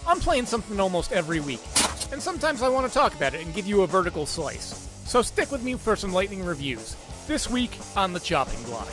I'm playing something almost every week, and sometimes I want to talk about it and give you a vertical slice. So stick with me for some lightning reviews. This week on the chopping block.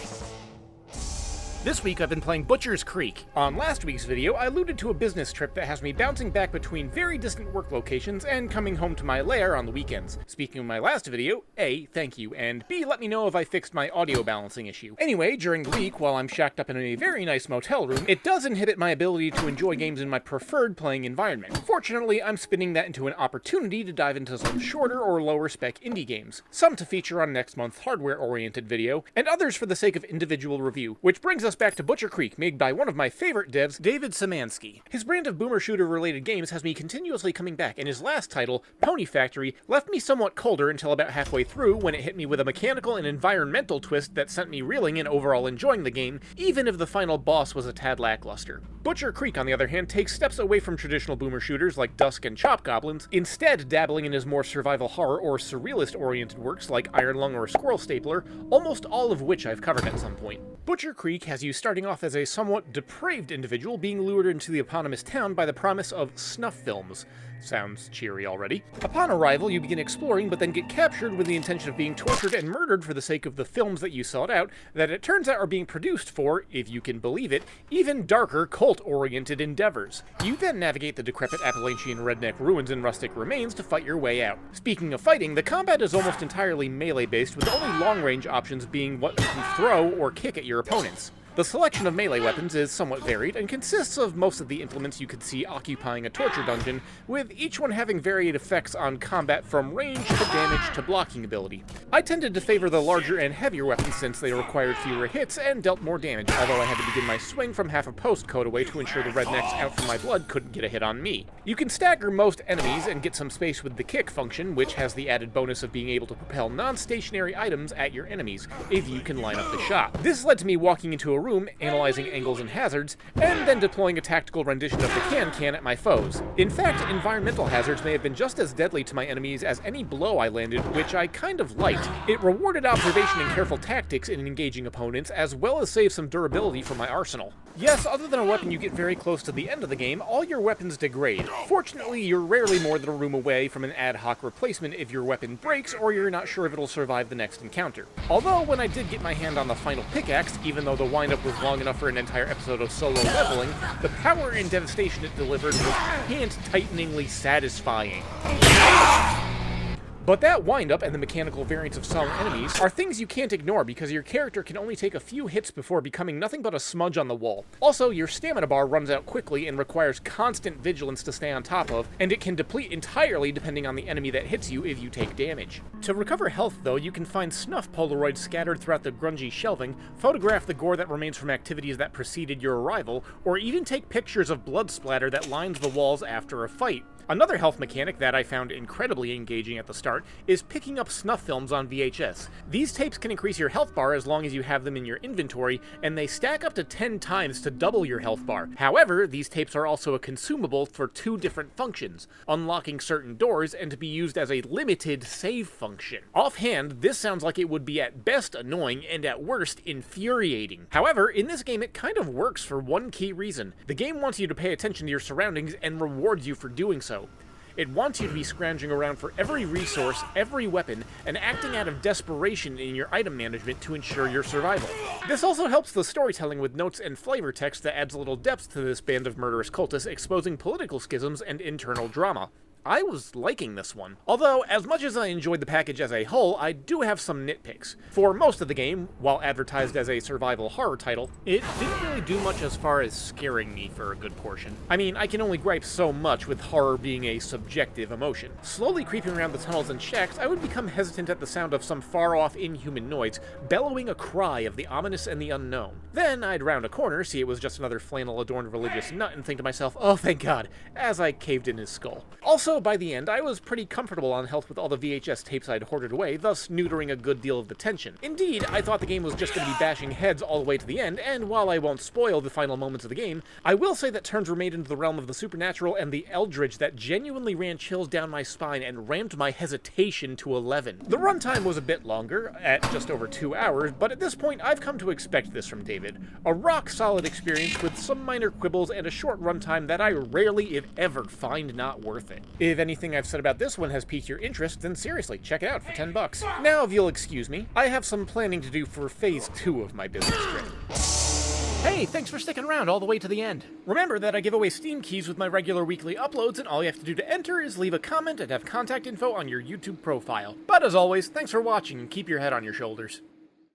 This week I've been playing Butcher's Creek. On last week's video, I alluded to a business trip that has me bouncing back between very distant work locations and coming home to my lair on the weekends. Speaking of my last video, A, thank you, and B, let me know if I fixed my audio balancing issue. Anyway, during the week, while I'm shacked up in a very nice motel room, it does inhibit my ability to enjoy games in my preferred playing environment. Fortunately, I'm spinning that into an opportunity to dive into some shorter or lower spec indie games, some to feature on next month's hardware-oriented video, and others for the sake of individual review, which brings us back to Butcher Creek, made by one of my favorite devs, David Szymanski. His brand of boomer shooter related games has me continuously coming back, and his last title, Pony Factory, left me somewhat colder until about halfway through when it hit me with a mechanical and environmental twist that sent me reeling and overall enjoying the game, even if the final boss was a tad lackluster. Butcher Creek, on the other hand, takes steps away from traditional boomer shooters like Dusk and Chop Goblins, instead dabbling in his more survival horror or surrealist-oriented works like Iron Lung or Squirrel Stapler, almost all of which I've covered at some point. Butcher Creek has you starting off as a somewhat depraved individual being lured into the eponymous town by the promise of snuff films. Sounds cheery already. Upon arrival, you begin exploring, but then get captured with the intention of being tortured and murdered for the sake of the films that you sought out, that it turns out are being produced for, if you can believe it, even darker cult-oriented endeavors. You then navigate the decrepit Appalachian redneck ruins and rustic remains to fight your way out. Speaking of fighting, the combat is almost entirely melee-based, with only long-range options being what you can throw or kick at your opponents. The selection of melee weapons is somewhat varied and consists of most of the implements you could see occupying a torture dungeon, with each one having varied effects on combat from range to damage to blocking ability. I tended to favor the larger and heavier weapons since they required fewer hits and dealt more damage, although I had to begin my swing from half a postcode away to ensure the rednecks out for my blood couldn't get a hit on me. You can stagger most enemies and get some space with the kick function, which has the added bonus of being able to propel non-stationary items at your enemies, if you can line up the shot. This led to me walking into a room, analyzing angles and hazards, and then deploying a tactical rendition of the can at my foes. In fact, environmental hazards may have been just as deadly to my enemies as any blow I landed, which I kind of liked. It rewarded observation and careful tactics in engaging opponents, as well as saved some durability from my arsenal. Yes, other than a weapon you get very close to the end of the game, all your weapons degrade. Fortunately, you're rarely more than a room away from an ad hoc replacement if your weapon breaks or you're not sure if it'll survive the next encounter. Although, when I did get my hand on the final pickaxe, even though the windup was long enough for an entire episode of solo leveling, the power and devastation it delivered was pant-tighteningly satisfying. But that wind-up and the mechanical variants of some enemies are things you can't ignore because your character can only take a few hits before becoming nothing but a smudge on the wall. Also, your stamina bar runs out quickly and requires constant vigilance to stay on top of, and it can deplete entirely depending on the enemy that hits you if you take damage. To recover health, though, you can find snuff Polaroids scattered throughout the grungy shelving, photograph the gore that remains from activities that preceded your arrival, or even take pictures of blood splatter that lines the walls after a fight. Another health mechanic that I found incredibly engaging at the start is picking up snuff films on VHS. These tapes can increase your health bar as long as you have them in your inventory, and they stack up to 10 times to double your health bar. However, these tapes are also a consumable for two different functions, unlocking certain doors and to be used as a limited save function. Offhand, this sounds like it would be at best annoying and at worst infuriating. However, in this game it kind of works for one key reason. The game wants you to pay attention to your surroundings and rewards you for doing so. It wants you to be scrounging around for every resource, every weapon, and acting out of desperation in your item management to ensure your survival. This also helps the storytelling with notes and flavor text that adds a little depth to this band of murderous cultists exposing political schisms and internal drama. I was liking this one. Although, as much as I enjoyed the package as a whole, I do have some nitpicks. For most of the game, while advertised as a survival horror title, it didn't really do much as far as scaring me for a good portion. I mean, I can only gripe so much with horror being a subjective emotion. Slowly creeping around the tunnels and shacks, I would become hesitant at the sound of some far-off inhuman noise, bellowing a cry of the ominous and the unknown. Then I'd round a corner, see it was just another flannel-adorned religious nut, and think to myself, oh thank God, as I caved in his skull. Also, Although by the end I was pretty comfortable on health with all the VHS tapes I'd hoarded away, thus neutering a good deal of the tension. Indeed, I thought the game was just going to be bashing heads all the way to the end, and while I won't spoil the final moments of the game, I will say that turns were made into the realm of the supernatural and the eldritch that genuinely ran chills down my spine and ramped my hesitation to 11. The runtime was a bit longer, at just over 2 hours, but at this point I've come to expect this from David. A rock-solid experience with some minor quibbles and a short runtime that I rarely, if ever, find not worth it. If anything I've said about this one has piqued your interest, then seriously, check it out for $10. Now, if you'll excuse me, I have some planning to do for Phase 2 of my business trip. Hey, thanks for sticking around all the way to the end. Remember that I give away Steam keys with my regular weekly uploads, and all you have to do to enter is leave a comment and have contact info on your YouTube profile. But as always, thanks for watching and keep your head on your shoulders.